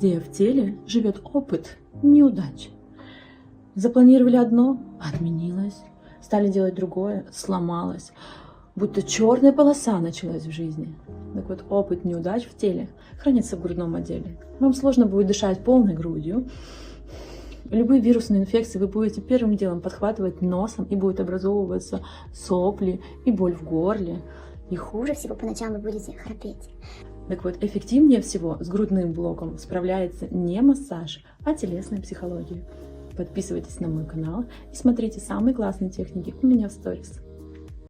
где в теле живет опыт неудач. Запланировали одно – отменилось. Стали делать другое – сломалось. Будто черная полоса началась в жизни. Так вот, опыт неудач в теле хранится в грудном отделе. Вам сложно будет дышать полной грудью. Любые вирусные инфекции вы будете первым делом подхватывать носом, и будет образовываться сопли и боль в горле. И хуже всего по ночам вы будете храпеть. Так вот, эффективнее всего с грудным блоком справляется не массаж, а телесная психология. Подписывайтесь на мой канал и смотрите самые классные техники у меня в сторис.